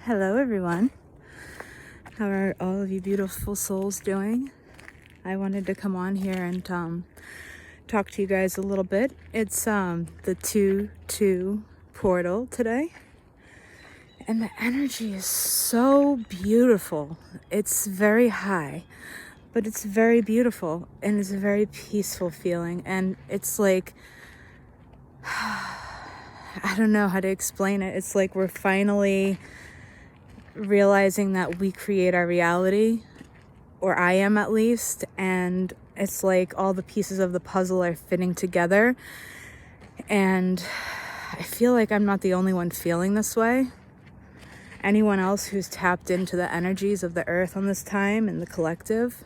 Hello, everyone. How are all of you beautiful souls doing? I wanted to come on here and talk to you guys a little bit. It's the 2-2 portal today, and the energy is so beautiful. It's very high, but it's very beautiful, and it's a very peaceful feeling. And it's like, I don't know how to explain it. It's like we're finally realizing that we create our reality, or I am at least, and it's like all the pieces of the puzzle are fitting together, and I feel like I'm not the only one feeling this way. Anyone else who's tapped into the energies of the earth on this time and the collective,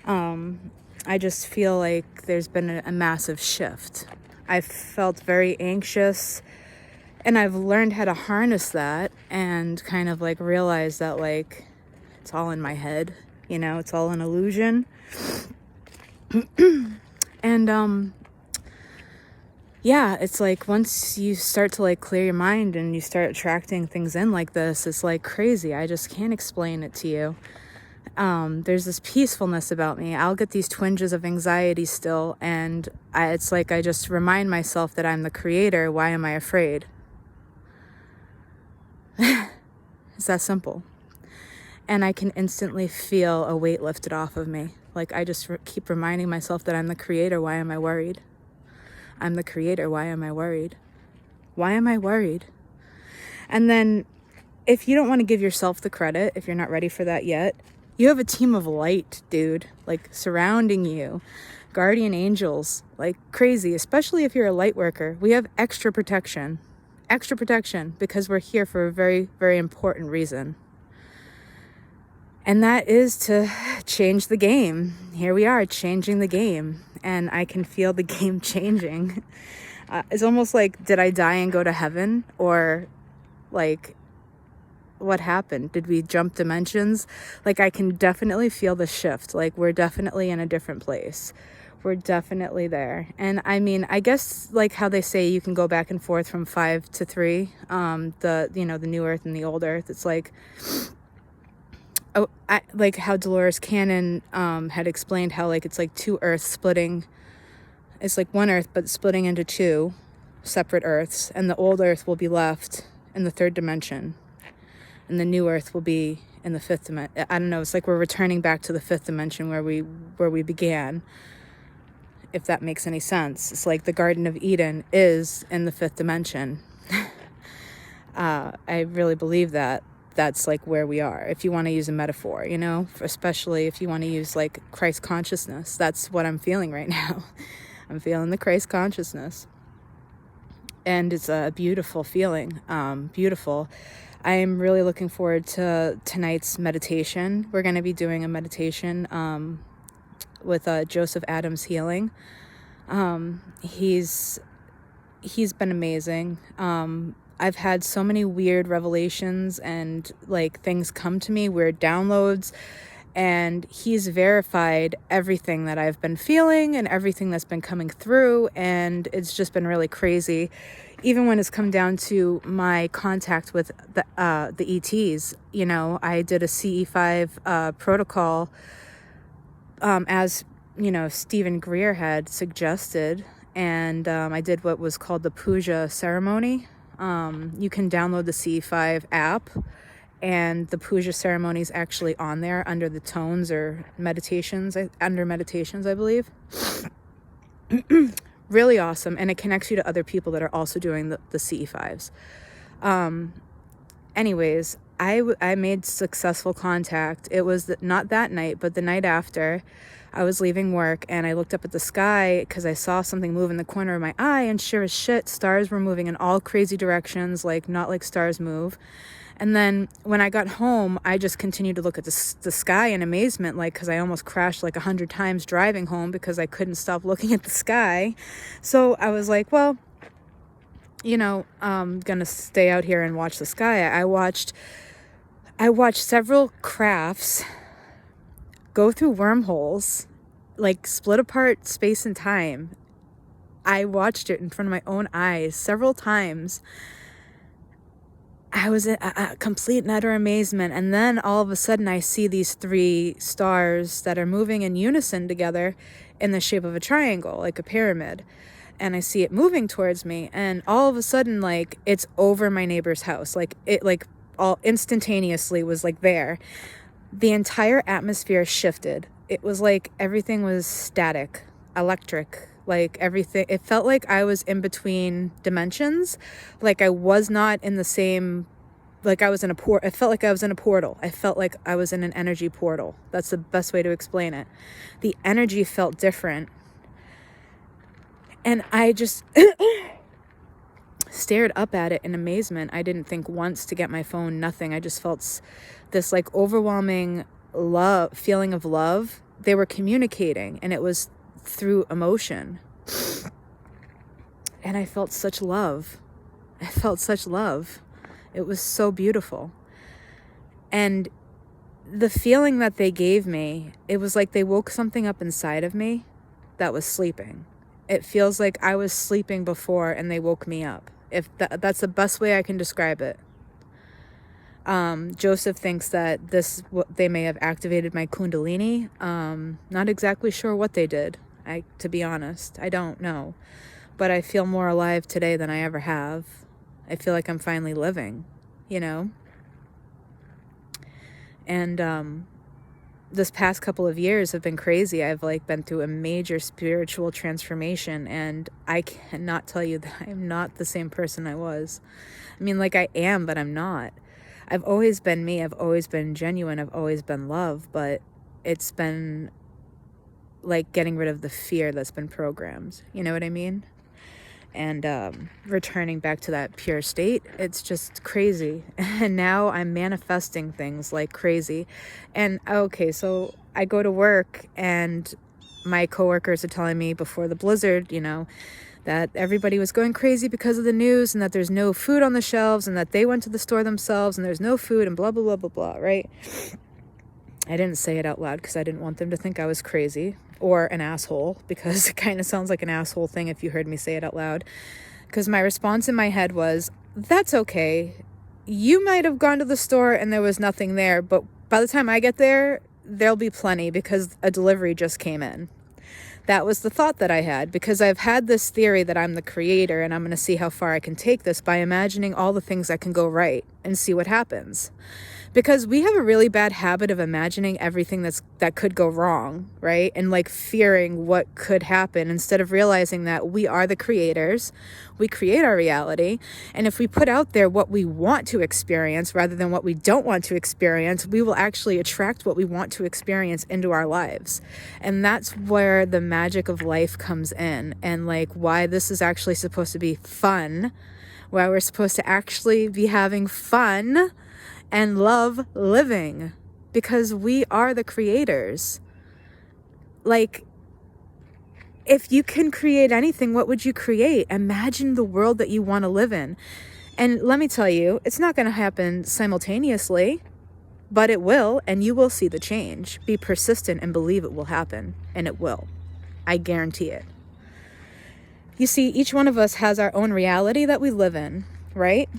I just feel like there's been a massive shift. I've felt very anxious, and I've learned how to harness that and kind of like realize that like it's all in my head, it's all an illusion. And yeah, it's like once you start to like clear your mind and you start attracting things in like this, it's like crazy. I just can't explain it to you. There's this peacefulness about me. I'll get these twinges of anxiety still, and it's like I just remind myself that I'm the creator. Why am I afraid? It's that simple. And I can instantly feel a weight lifted off of me. Like I just keep reminding myself that I'm the creator. Why am I worried? I'm the creator. Why am I worried? Why am I worried? And then if you don't want to give yourself the credit, if you're not ready for that yet, you have a team of light, dude, like surrounding you, guardian angels, like crazy, especially if you're a light worker. We have extra protection because we're here for a very, very important reason. And that is to change the game. Here we are changing the game, and I can feel the game changing. It's almost like, did I die and go to heaven? Or like, what happened? Did we jump dimensions? Like, I can definitely feel the shift. Like, we're definitely in a different place. We're definitely there. And I mean, I guess like how they say you can go back and forth from 5 to 3, the new earth and the old earth. It's like, like how Dolores Cannon had explained how like it's like two earths splitting. It's like one earth, but splitting into two separate earths, and the old earth will be left in the third dimension, and the new earth will be in the fifth dimension. I don't know. It's like we're returning back to the fifth dimension where we began. If that makes any sense. It's like the Garden of Eden is in the fifth dimension. I really believe that. That's like where we are, if you want to use a metaphor, especially if you want to use like Christ consciousness. That's what I'm feeling right now. I'm feeling the Christ consciousness, and it's a beautiful feeling. Beautiful. I am really looking forward to tonight's meditation. We're going to be doing a meditation with Joseph Adams Healing. He's been amazing. I've had so many weird revelations and like things come to me, weird downloads, and he's verified everything that I've been feeling and everything that's been coming through, and it's just been really crazy. Even when it's come down to my contact with the ETs, I did a CE5 protocol, as Stephen Greer had suggested, and I did what was called the Puja ceremony. You can download the CE5 app, and the Puja ceremony is actually on there under the tones or meditations, under meditations, I believe. Really awesome, and it connects you to other people that are also doing the CE5s. Anyways, I made successful contact. It was not that night, but the night after. I was leaving work, and I looked up at the sky because I saw something move in the corner of my eye, and sure as shit, stars were moving in all crazy directions, like not like stars move. And then when I got home, I just continued to look at the sky in amazement, like, because I almost crashed like 100 times driving home because I couldn't stop looking at the sky. So I was like, well, I'm gonna stay out here and watch the sky. I watched several crafts go through wormholes, like split apart space and time. I watched it in front of my own eyes several times. I was in a complete and utter amazement. And then all of a sudden I see these 3 stars that are moving in unison together in the shape of a triangle, like a pyramid. And I see it moving towards me. And all of a sudden, like, it's over my neighbor's house. Like, it, like, all instantaneously was, like, there. The entire atmosphere shifted. It was like everything was static, electric. Like everything, it felt like I was in between dimensions. Like I was not in the same, like I was in a port. I felt like I was in a portal. I felt like I was in an energy portal. That's the best way to explain it. The energy felt different. And I just stared up at it in amazement. I didn't think once to get my phone, nothing. I just felt this like overwhelming love, feeling of love. They were communicating, and it was through emotion. And I felt such love. I felt such love. It was so beautiful. And the feeling that they gave me, it was like they woke something up inside of me that was sleeping. It feels like I was sleeping before and they woke me up. If that's the best way I can describe it. Joseph thinks that they may have activated my Kundalini. Not exactly sure what they did. To be honest, I don't know, but I feel more alive today than I ever have. I feel like I'm finally living, you know? And, this past couple of years have been crazy. I've like been through a major spiritual transformation, and I cannot tell you that I'm not the same person I was. I mean, like I am, but I'm not. I've always been me. I've always been genuine. I've always been love, but it's been like getting rid of the fear that's been programmed. You know what I mean? And returning back to that pure state, it's just crazy. And now I'm manifesting things like crazy. And okay, so I go to work and my coworkers are telling me before the blizzard, you know, that everybody was going crazy because of the news, and that there's no food on the shelves, and that they went to the store themselves and there's no food, and blah, blah, blah, blah, blah, right? I didn't say it out loud because I didn't want them to think I was crazy or an asshole, because it kind of sounds like an asshole thing if you heard me say it out loud. Because my response in my head was, that's okay. You might have gone to the store and there was nothing there, but by the time I get there, there'll be plenty because a delivery just came in. That was the thought that I had, because I've had this theory that I'm the creator, and I'm going to see how far I can take this by imagining all the things that can go right and see what happens. Because we have a really bad habit of imagining everything that could go wrong, right? And like fearing what could happen, instead of realizing that we are the creators. We create our reality. And if we put out there what we want to experience rather than what we don't want to experience, we will actually attract what we want to experience into our lives. And that's where the magic of life comes in, and like why this is actually supposed to be fun, why we're supposed to actually be having fun and love living, because we are the creators. Like, if you can create anything, what would you create? Imagine the world that you want to live in. And let me tell you, it's not going to happen simultaneously, but it will, and you will see the change. Be persistent and believe it will happen, and it will. I guarantee it. You see, each one of us has our own reality that we live in, right?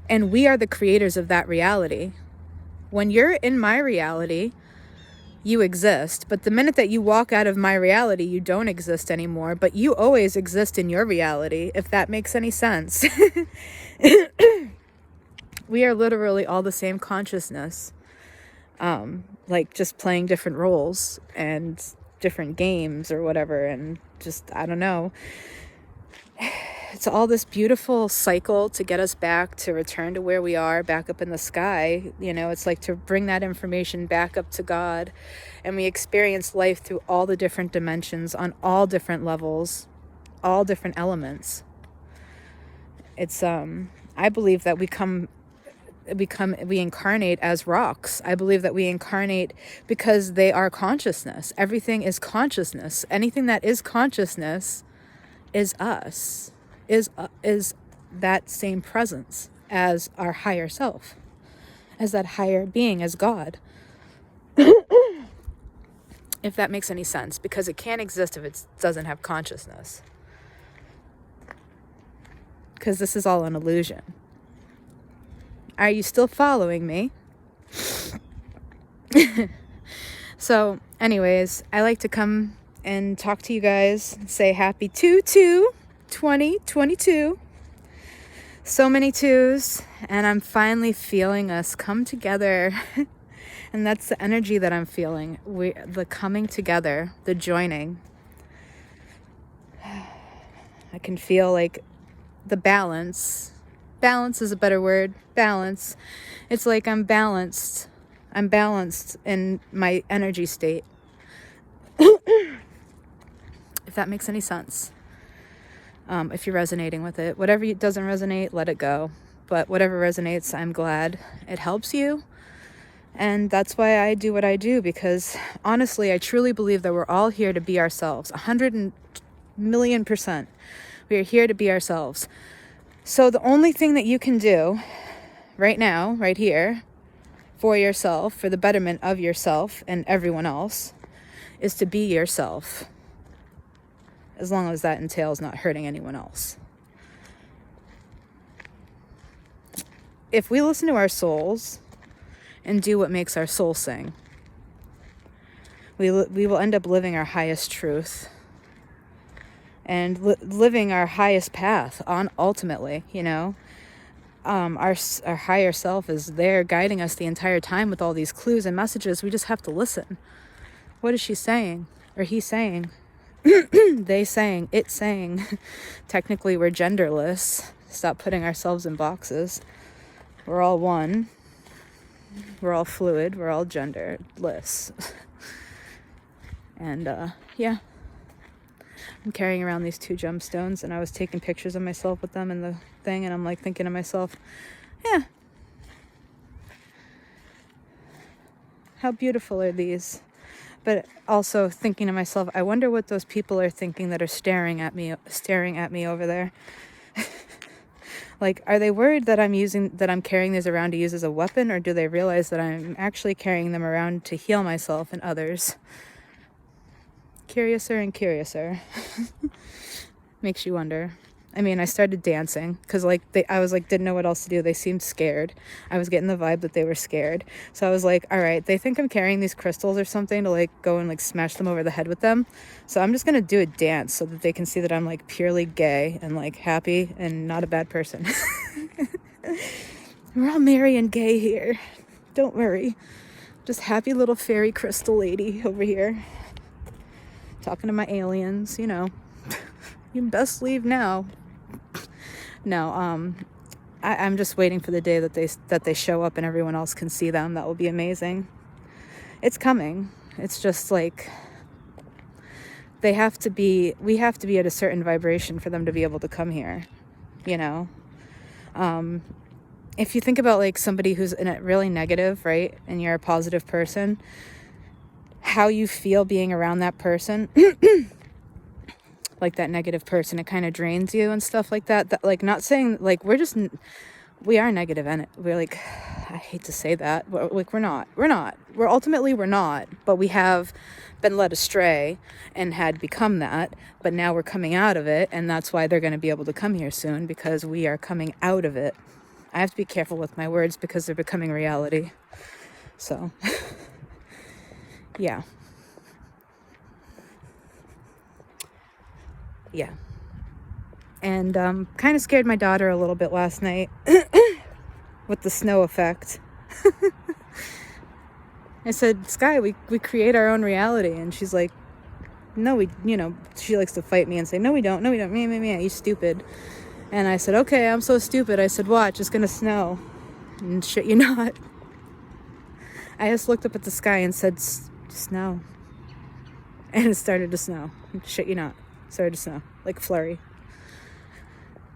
And we are the creators of that reality. When you're in my reality, you exist. But the minute that you walk out of my reality, you don't exist anymore. But you always exist in your reality, if that makes any sense. We are literally all the same consciousness. Like just playing different roles and different games or whatever. And just, I don't know. It's all this beautiful cycle to get us back, to return to where we are, back up in the sky. You know, it's like to bring that information back up to God. And we experience life through all the different dimensions, on all different levels, all different elements. It's, I believe that we incarnate as rocks. I believe that we incarnate because they are consciousness. Everything is consciousness. Anything that is consciousness is us. Is that same presence as our higher self, as that higher being, as God. If that makes any sense, because it can't exist if it doesn't have consciousness. Because this is all an illusion. Are you still following me? So, anyways, I like to come and talk to you guys, say happy 2022. So many twos, and I'm finally feeling us come together. And that's the energy that I'm feeling. The coming together, the joining. I can feel like the balance. Balance is a better word. Balance. It's like I'm balanced. I'm balanced in my energy state. If that makes any sense. If you're resonating with it. Whatever doesn't resonate, let it go. But whatever resonates, I'm glad it helps you. And that's why I do what I do, because honestly, I truly believe that we're all here to be ourselves. 100,000,000%. We are here to be ourselves. So the only thing that you can do right now, right here, for yourself, for the betterment of yourself and everyone else, is to be yourself. As long as that entails not hurting anyone else. If we listen to our souls and do what makes our soul sing, we will end up living our highest truth and living our highest path on ultimately, you know. Our higher self is there guiding us the entire time with all these clues and messages. We just have to listen. What is she saying? Or he saying? They saying, it saying. Technically, we're genderless. Stop putting ourselves in boxes. We're all one. We're all fluid. We're all genderless. And, yeah. I'm carrying around these 2 gemstones, and I was taking pictures of myself with them in the thing, and I'm like thinking to myself, yeah, how beautiful are these? But also thinking to myself, I wonder what those people are thinking that are staring at me over there. Like, are they worried that I'm carrying these around to use as a weapon, or do they realize that I'm actually carrying them around to heal myself and others? Curiouser and curiouser. Makes you wonder. I mean, I started dancing because I was like, didn't know what else to do. They seemed scared. I was getting the vibe that they were scared. So I was like, all right, they think I'm carrying these crystals or something to like go and like smash them over the head with them. So I'm just going to do a dance so that they can see that I'm like purely gay and like happy and not a bad person. We're all merry and gay here. Don't worry. Just happy little fairy crystal lady over here. Talking to my aliens, you know. You best leave now. No, I'm just waiting for the day that they show up and everyone else can see them. That will be amazing. It's coming. It's just like we have to be at a certain vibration for them to be able to come here, you know. If you think about like somebody who's in it really negative, right, and you're a positive person, how you feel being around that person like that negative person, it kind of drains you and stuff like that. Like, not saying like we are negative, and we're like, I hate to say that, but like we're not, we're not, but we have been led astray and had become that, but now we're coming out of it, and that's why they're going to be able to come here soon, because we are coming out of it. I have to be careful with my words because they're becoming reality. So yeah. And kind of scared my daughter a little bit last night with the snow effect. I said, Sky, we create our own reality. And she's like, no, she likes to fight me and say, no, we don't, me, you stupid. And I said, okay, I'm so stupid. I said, watch, it's gonna snow. And shit, you not. I just looked up at the sky and said, snow. And it started to snow. Shit, you not. Started to snow, like flurry.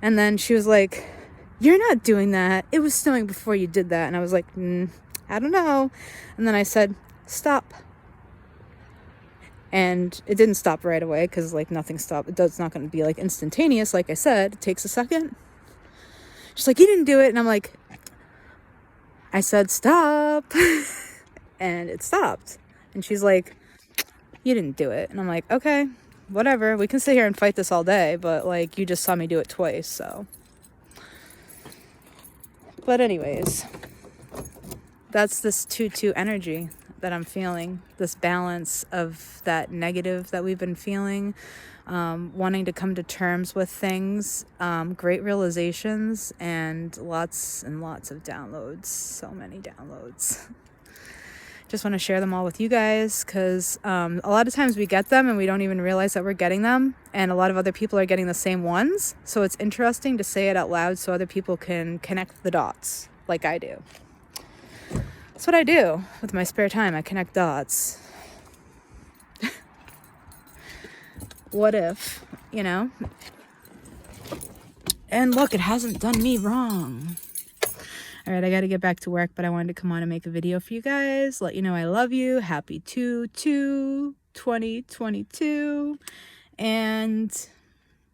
And then she was like, you're not doing that. It was snowing before you did that. And I was like, I don't know. And then I said, stop. And it didn't stop right away because like nothing stopped. It's not going to be like instantaneous. Like I said, it takes a second. She's like, you didn't do it. And I'm like, I said, stop. And it stopped. And she's like, you didn't do it. And I'm like, okay, whatever. We can sit here and fight this all day, but like you just saw me do it twice, so. But anyways, that's this 2-2 energy that I'm feeling, this balance of that negative that we've been feeling, wanting to come to terms with things, great realizations, and lots and lots of downloads, so many downloads. Just want to share them all with you guys because a lot of times we get them and we don't even realize that we're getting them, and a lot of other people are getting the same ones, so it's interesting to say it out loud so other people can connect the dots like I do. That's what I do with my spare time. I connect dots. What if, you know? And look, it hasn't done me wrong. All right, I got to get back to work, but I wanted to come on and make a video for you guys. Let you know I love you. Happy 2/2/2022. And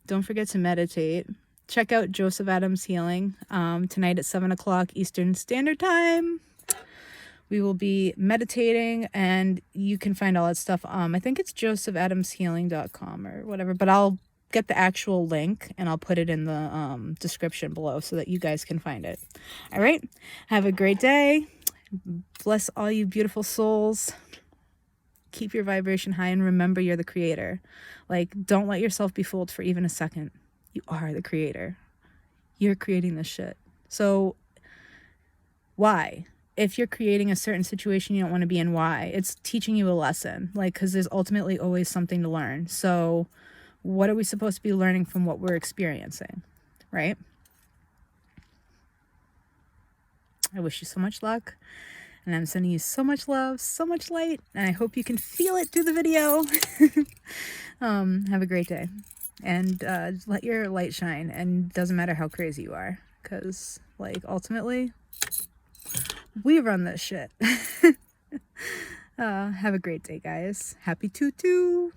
don't forget to meditate. Check out Joseph Adams Healing tonight at 7 o'clock Eastern Standard Time. We will be meditating, and you can find all that stuff. I think it's josephadamshealing.com or whatever, but I'll get the actual link and I'll put it in the description below so that you guys can find it. All right. Have a great day. Bless all you beautiful souls. Keep your vibration high and remember you're the creator. Like, don't let yourself be fooled for even a second. You are the creator. You're creating this shit. So why? If you're creating a certain situation you don't want to be in, why? It's teaching you a lesson, like, because there's ultimately always something to learn. So what are we supposed to be learning from what we're experiencing, right? I wish you so much luck, and I'm sending you so much love, so much light, and I hope you can feel it through the video. Have a great day, and let your light shine, and doesn't matter how crazy you are, because, like, ultimately we run this shit. Have a great day, guys. Happy 2/2.